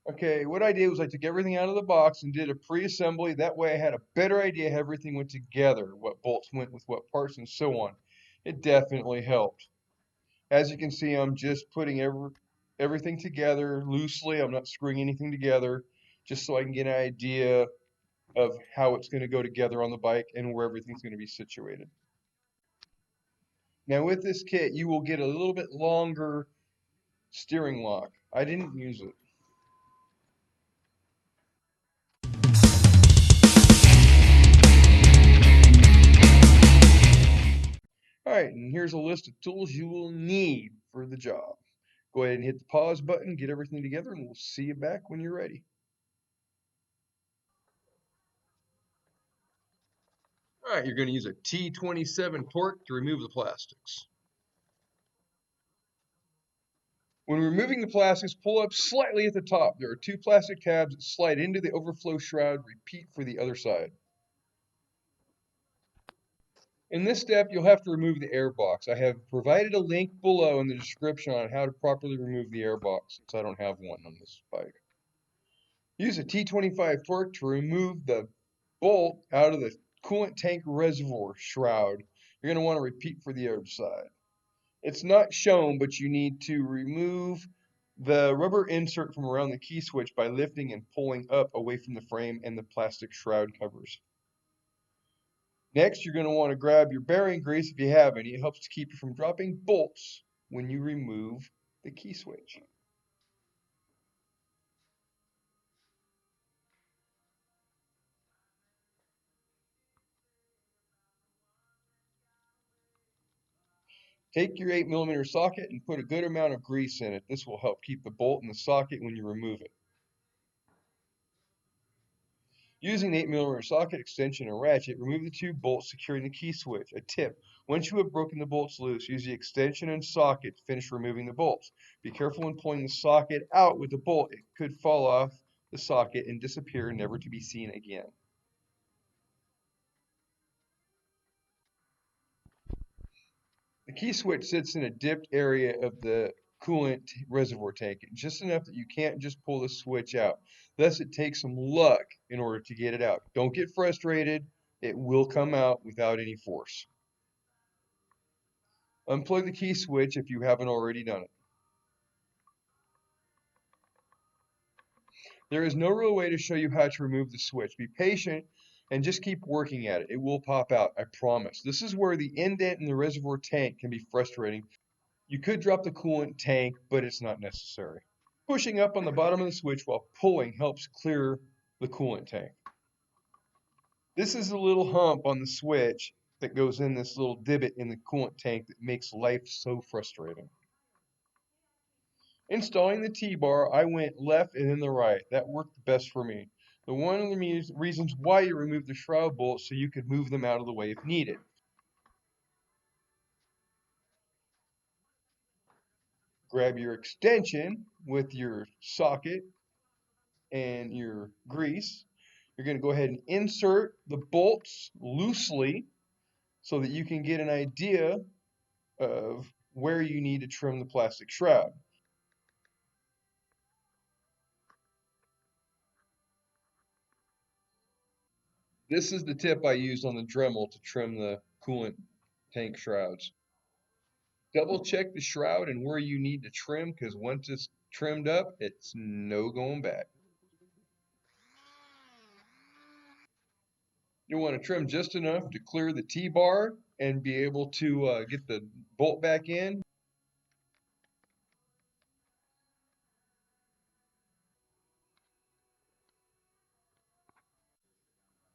Okay, what I did was I took everything out of the box and did a pre-assembly. That way I had a better idea how everything went together, what bolts went with what parts and so on. It definitely helped. As you can see, I'm just putting everything together loosely. I'm not screwing anything together, just so I can get an idea of how it's going to go together on the bike and where everything's going to be situated. Now with this kit, you will get a little bit longer steering lock. I didn't use it. All right, and here's a list of tools you will need for the job. Go ahead and hit the pause button, get everything together, and we'll see you back when you're ready. All right, you're going to use a T27 torque to remove the plastics. When removing the plastics, pull up slightly at the top. There are two plastic tabs that slide into the overflow shroud. Repeat for the other side. In this step, you'll have to remove the air box. I have provided a link below in the description on how to properly remove the air box, since I don't have one on this bike. Use a T25 torque to remove the bolt out of the coolant tank reservoir shroud. You're going to want to repeat for the other side. It's not shown, but you need to remove the rubber insert from around the key switch by lifting and pulling up away from the frame and the plastic shroud covers. Next, you're going to want to grab your bearing grease if you have any. It helps to keep you from dropping bolts when you remove the key switch. Take your 8mm socket and put a good amount of grease in it. This will help keep the bolt in the socket when you remove it. Using the 8mm socket extension and ratchet, remove the two bolts securing the key switch. A tip: once you have broken the bolts loose, use the extension and socket to finish removing the bolts. Be careful when pulling the socket out with the bolt. It could fall off the socket and disappear, never to be seen again. The key switch sits in a dipped area of the coolant reservoir tank, just enough that you can't just pull the switch out. Thus, it takes some luck in order to get it out. Don't get frustrated. It will come out without any force. Unplug the key switch if you haven't already done it. There is no real way to show you how to remove the switch. Be patient and just keep working at it. It will pop out, I promise. This is where the indent in the reservoir tank can be frustrating. You could drop the coolant tank, but it's not necessary. Pushing up on the bottom of the switch while pulling helps clear the coolant tank. This is a little hump on the switch that goes in this little divot in the coolant tank that makes life so frustrating. Installing the T-bar, I went left and then the right. That worked the best for me. The one of the reasons why you remove the shroud bolts so you could move them out of the way if needed. Grab your extension with your socket and your grease. You're going to go ahead and insert the bolts loosely so that you can get an idea of where you need to trim the plastic shroud. This is the tip I used on the Dremel to trim the coolant tank shrouds. Double check the shroud and where you need to trim, because once it's trimmed up, it's no going back. You want to trim just enough to clear the T-bar and be able to get the bolt back in.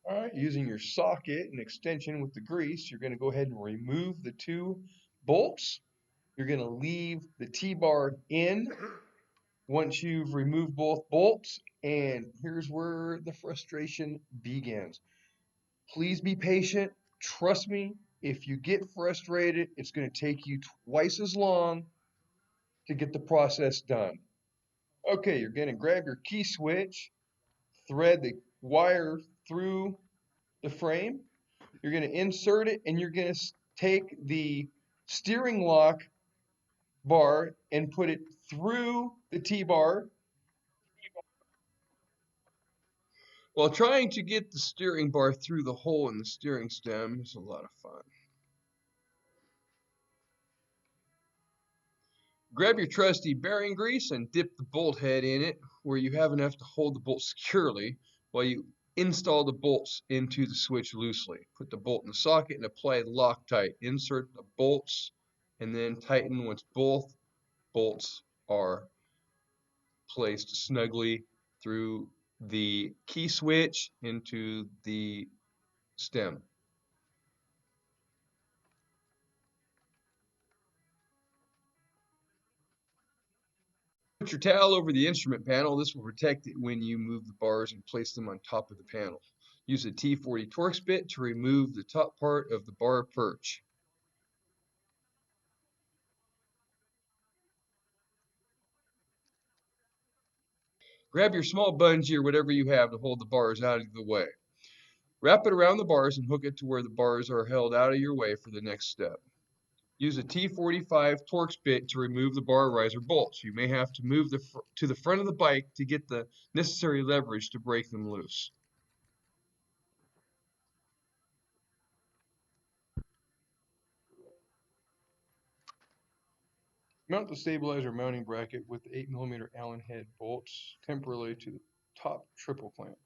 All right, using your socket and extension with the grease, you're going to go ahead and remove the two bolts. You're going to leave the T-bar in once you've removed both bolts, and here's where the frustration begins. Please be patient. Trust me, if you get frustrated, it's going to take you twice as long to get the process done. Okay, you're going to grab your key switch, thread the wire through the frame. You're going to insert it, and you're going to take the steering lock bar and put it through the T-bar. While trying to get the steering bar through the hole in the steering stem is a lot of fun. Grab your trusty bearing grease and dip the bolt head in it where you have enough to hold the bolt securely while you install the bolts into the switch loosely. Put the bolt in the socket and apply Loctite. Insert the bolts and then tighten once both bolts are placed snugly through the key switch into the stem. Put your towel over the instrument panel. This will protect it when you move the bars and place them on top of the panel. Use a T40 Torx bit to remove the top part of the bar perch. Grab your small bungee or whatever you have to hold the bars out of the way. Wrap it around the bars and hook it to where the bars are held out of your way for the next step. Use a T45 Torx bit to remove the bar riser bolts. You may have to move to the front of the bike to get the necessary leverage to break them loose. Mount the stabilizer mounting bracket with the 8mm Allen head bolts temporarily to the top triple clamp.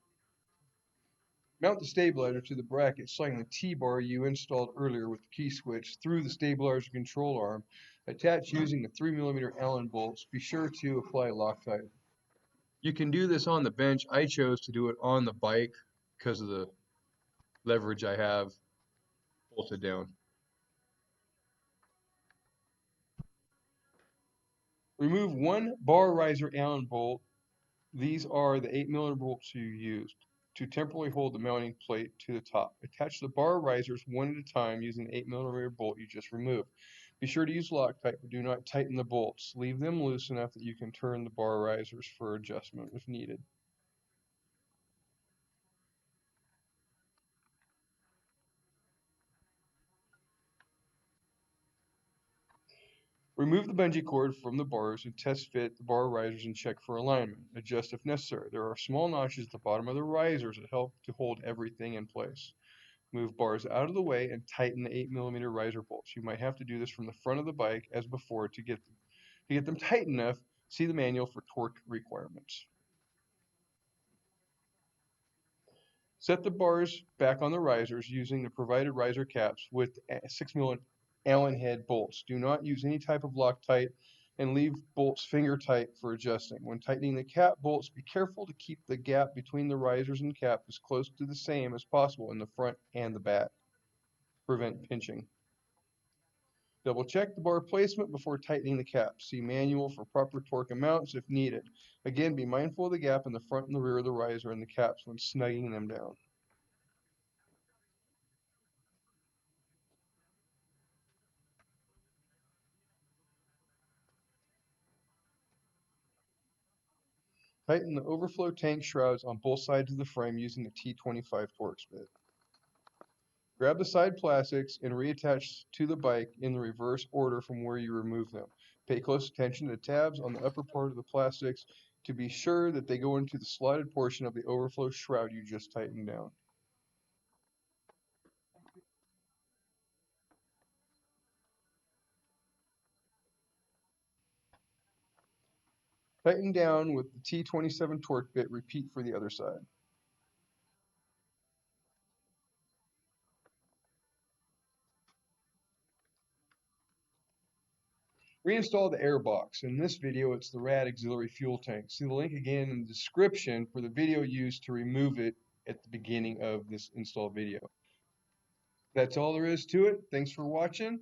Mount the stabilizer to the bracket, sliding the T-bar you installed earlier with the key switch through the stabilizer control arm. Attach using the 3mm Allen bolts. Be sure to apply Loctite. You can do this on the bench. I chose to do it on the bike because of the leverage I have bolted down. Remove one bar riser Allen bolt. These are the 8mm bolts you used to temporarily hold the mounting plate to the top. Attach the bar risers one at a time using the 8mm bolt you just removed. Be sure to use Loctite, but do not tighten the bolts. Leave them loose enough that you can turn the bar risers for adjustment if needed. Remove the bungee cord from the bars and test fit the bar risers and check for alignment. Adjust if necessary. There are small notches at the bottom of the risers that help to hold everything in place. Move bars out of the way and tighten the 8mm riser bolts. You might have to do this from the front of the bike as before to get them tight enough. See the manual for torque requirements. Set the bars back on the risers using the provided riser caps with 6mm Allen head bolts. Do not use any type of Loctite and leave bolts finger tight for adjusting. When tightening the cap bolts, be careful to keep the gap between the risers and cap as close to the same as possible in the front and the back. Prevent pinching. Double check the bar placement before tightening the cap. See manual for proper torque amounts if needed. Again, be mindful of the gap in the front and the rear of the riser and the caps when snugging them down. Tighten the overflow tank shrouds on both sides of the frame using the T25 Torx bit. Grab the side plastics and reattach to the bike in the reverse order from where you removed them. Pay close attention to the tabs on the upper part of the plastics to be sure that they go into the slotted portion of the overflow shroud you just tightened down. Tighten down with the T27 torque bit. Repeat for the other side. Reinstall the air box. In this video, it's the RAD auxiliary fuel tank. See the link again in the description for the video used to remove it at the beginning of this install video. That's all there is to it. Thanks for watching.